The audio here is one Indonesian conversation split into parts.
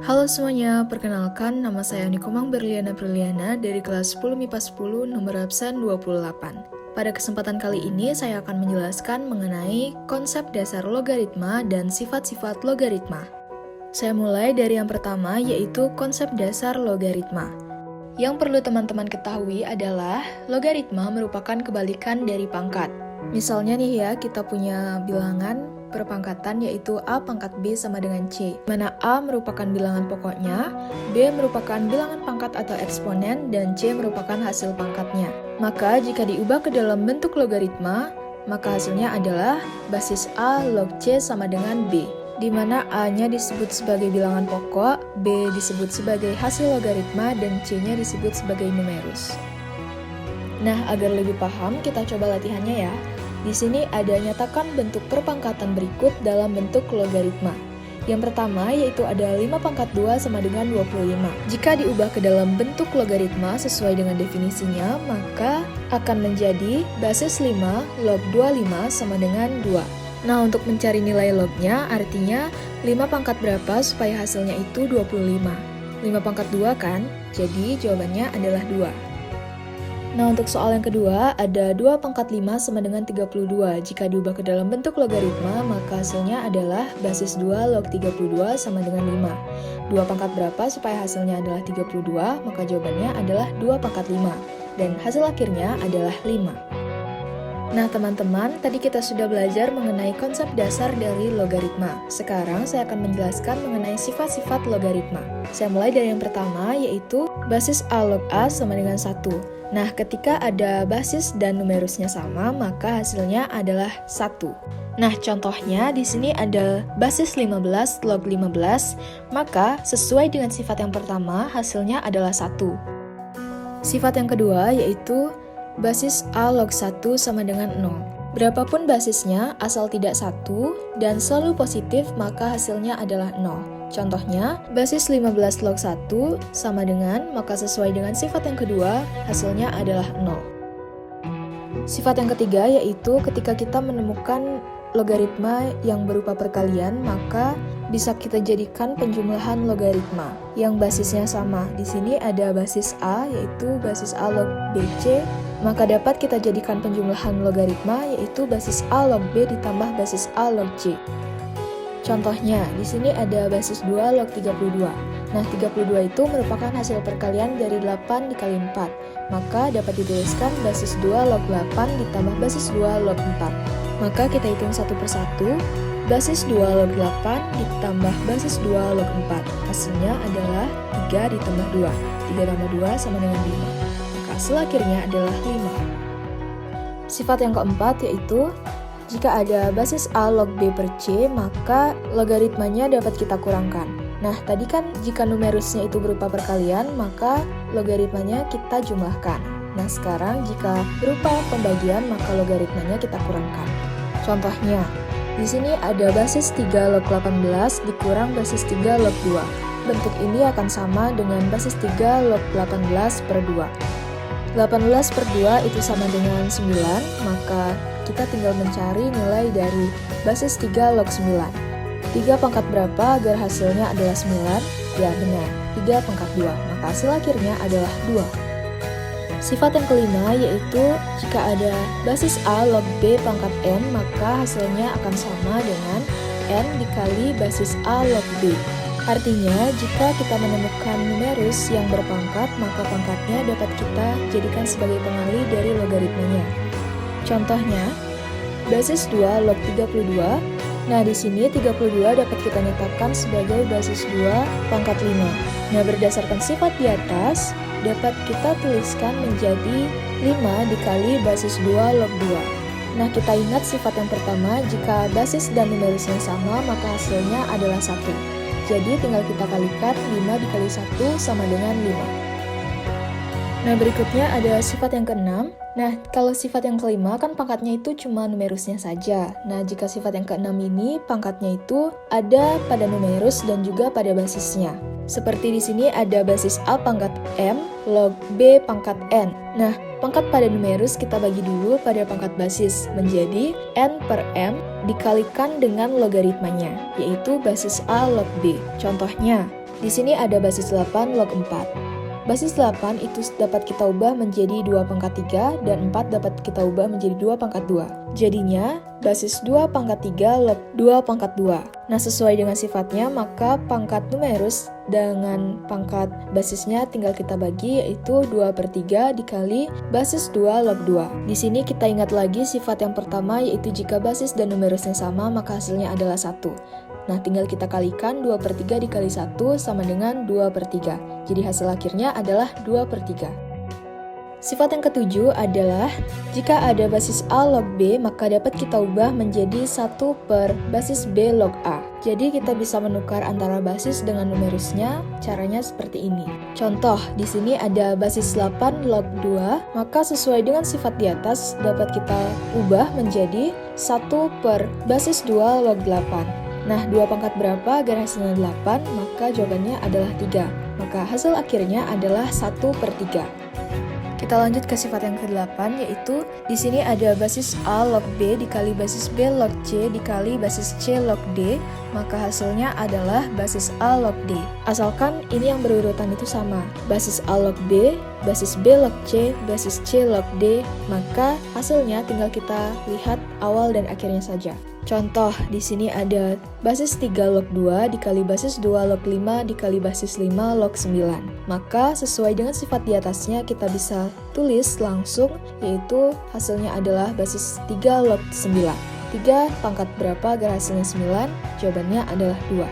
Halo semuanya, perkenalkan nama saya Nikomang Berliana Briliana dari kelas 10 MIPA 10 nomor absen 28. Pada kesempatan kali ini saya akan menjelaskan mengenai konsep dasar logaritma dan sifat-sifat logaritma. Saya mulai dari yang pertama yaitu konsep dasar logaritma. Yang perlu teman-teman ketahui adalah logaritma merupakan kebalikan dari pangkat. Misalnya nih ya, kita punya bilangan perpangkatan yaitu A pangkat B sama dengan C, mana A merupakan bilangan pokoknya, B merupakan bilangan pangkat atau eksponen, dan C merupakan hasil pangkatnya. Maka jika diubah ke dalam bentuk logaritma, maka hasilnya adalah basis A log C sama dengan B, di mana A-nya disebut sebagai bilangan pokok, B disebut sebagai hasil logaritma, dan C-nya disebut sebagai numerus. Nah, agar lebih paham, kita coba latihannya ya. Di sini ada nyatakan bentuk perpangkatan berikut dalam bentuk logaritma. Yang pertama yaitu ada 5 pangkat 2 sama dengan 25. Jika diubah ke dalam bentuk logaritma sesuai dengan definisinya, maka akan menjadi basis 5 log 25 sama dengan 2. Nah, untuk mencari nilai lognya, artinya 5 pangkat berapa supaya hasilnya itu 25. 5 pangkat 2 kan? Jadi jawabannya adalah 2. Nah, untuk soal yang kedua, ada 2 pangkat 5 sama dengan 32. Jika diubah ke dalam bentuk logaritma, maka hasilnya adalah basis 2 log 32 sama dengan 5. 2 pangkat berapa supaya hasilnya adalah 32? Maka jawabannya adalah 2 pangkat 5. Dan hasil akhirnya adalah 5. Nah teman-teman, tadi kita sudah belajar mengenai konsep dasar dari logaritma. Sekarang saya akan menjelaskan mengenai sifat-sifat logaritma. Saya mulai dari yang pertama, yaitu basis A log A sama dengan 1. Nah, ketika ada basis dan numerusnya sama, maka hasilnya adalah 1. Nah, contohnya di sini ada basis 15 log 15, maka sesuai dengan sifat yang pertama, hasilnya adalah 1. Sifat yang kedua yaitu basis A log 1 sama dengan 0. Berapapun basisnya, asal tidak 1 dan selalu positif, maka hasilnya adalah 0. Contohnya, basis 15 log 1 sama dengan, maka sesuai dengan sifat yang kedua, hasilnya adalah 0. Sifat yang ketiga yaitu ketika kita menemukan logaritma yang berupa perkalian, maka bisa kita jadikan penjumlahan logaritma yang basisnya sama. Di sini ada basis A yaitu basis A log BC, maka dapat kita jadikan penjumlahan logaritma yaitu basis A log B ditambah basis A log C. Contohnya, di sini ada basis 2 log 32. Nah, 32 itu merupakan hasil perkalian dari 8 dikali 4. Maka dapat dituliskan basis 2 log 8 ditambah basis 2 log 4. Maka kita hitung satu persatu. Basis 2 log 8 ditambah basis 2 log 4. Hasilnya adalah 3 ditambah 2. 3 tambah 2 sama dengan 5. Maka hasil akhirnya adalah 5. Sifat yang keempat yaitu jika ada basis A log B per C, maka logaritmanya dapat kita kurangkan. Nah, tadi kan jika numerusnya itu berupa perkalian, maka logaritmanya kita jumlahkan. Nah, sekarang jika berupa pembagian, maka logaritmanya kita kurangkan. Contohnya, di sini ada basis 3 log 18 dikurang basis 3 log 2. Bentuk ini akan sama dengan basis 3 log 18 per 2. 18 per 2 itu sama dengan 9, maka kita tinggal mencari nilai dari basis 3 log 9. 3 pangkat berapa agar hasilnya adalah 9? Ya benar, 3 pangkat 2, maka hasil akhirnya adalah 2. Sifat yang kelima yaitu jika ada basis A log B pangkat N, maka hasilnya akan sama dengan N dikali basis A log B. Artinya, jika kita menemukan numerus yang berpangkat, maka pangkatnya dapat kita jadikan sebagai pengali dari logaritmanya. Contohnya, basis 2 log 32. Nah, di sini 32 dapat kita nyatakan sebagai basis 2 pangkat 5. Nah, berdasarkan sifat di atas, dapat kita tuliskan menjadi 5 dikali basis 2 log 2. Nah, kita ingat sifat yang pertama, jika basis dan numerusnya sama, maka hasilnya adalah 1. Jadi tinggal kita kalikan 5 dikali 1 sama dengan 5. Nah, berikutnya ada sifat yang keenam. Nah, kalau sifat yang kelima kan pangkatnya itu cuma numerusnya saja. Nah, jika sifat yang keenam ini pangkatnya itu ada pada numerus dan juga pada basisnya. Seperti di sini ada basis A pangkat M log B pangkat N. Nah, pangkat pada numerus kita bagi dulu pada pangkat basis menjadi N per M dikalikan dengan logaritmanya, yaitu basis A log B. Contohnya, Di sini ada basis 8 log 4. Basis 8 itu dapat kita ubah menjadi 2 pangkat 3 dan 4 dapat kita ubah menjadi 2 pangkat 2. Jadinya, basis 2 pangkat 3 log 2 pangkat 2. Nah, sesuai dengan sifatnya, maka pangkat numerus dengan pangkat basisnya tinggal kita bagi, yaitu 2/3 dikali basis 2 log 2. Di sini kita ingat lagi sifat yang pertama, yaitu jika basis dan numerusnya sama, maka hasilnya adalah 1. Nah, tinggal kita kalikan 2/3 dikali 1 sama dengan 2/3. Jadi hasil akhirnya adalah 2/3. Sifat yang ketujuh adalah jika ada basis A log B, maka dapat kita ubah menjadi 1 per basis B log A. Jadi kita bisa menukar antara basis dengan numerusnya, caranya seperti ini. Contoh, di sini ada basis 8 log 2, maka sesuai dengan sifat di atas dapat kita ubah menjadi 1 per basis 2 log 8. Nah, 2 pangkat berapa agar hasilnya 8? Maka jawabannya adalah 3. Maka hasil akhirnya adalah 1/3. Kita lanjut ke sifat yang ke-8, yaitu di sini ada basis A log B dikali basis B log C dikali basis C log D, maka hasilnya adalah basis A log D. Asalkan ini yang berurutan itu sama, basis A log B, basis B log C, basis C log D, maka hasilnya tinggal kita lihat awal dan akhirnya saja. Contoh, di sini ada basis 3 log 2 dikali basis 2 log 5 dikali basis 5 log 9. Maka sesuai dengan sifat di atasnya kita bisa tulis langsung, yaitu hasilnya adalah basis 3 log 9. 3 pangkat berapa agar hasilnya 9? Jawabannya adalah 2.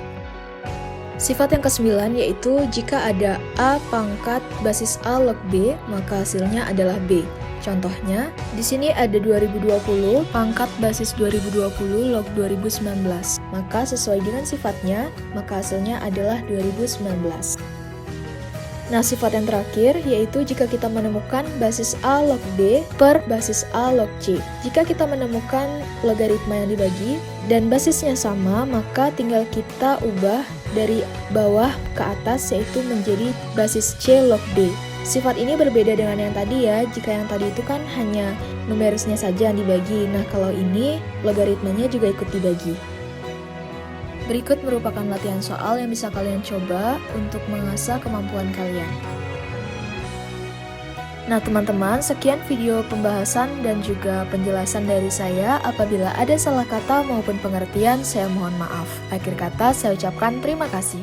Sifat yang ke-9 yaitu jika ada A pangkat basis A log B, maka hasilnya adalah B. Contohnya, di sini ada 2020 pangkat basis 2020 log 2019. Maka sesuai dengan sifatnya, maka hasilnya adalah 2019. Nah, sifat yang terakhir yaitu jika kita menemukan basis A log B per basis A log C. Jika kita menemukan logaritma yang dibagi dan basisnya sama, maka tinggal kita ubah dari bawah ke atas, yaitu menjadi basis C log D. Sifat ini berbeda dengan yang tadi ya, jika yang tadi itu kan hanya numerusnya saja yang dibagi. Nah, kalau ini logaritmanya juga ikut dibagi. Berikut merupakan latihan soal yang bisa kalian coba untuk mengasah kemampuan kalian. Nah teman-teman, sekian video pembahasan dan juga penjelasan dari saya. Apabila ada salah kata maupun pengertian, saya mohon maaf. Akhir kata, saya ucapkan terima kasih.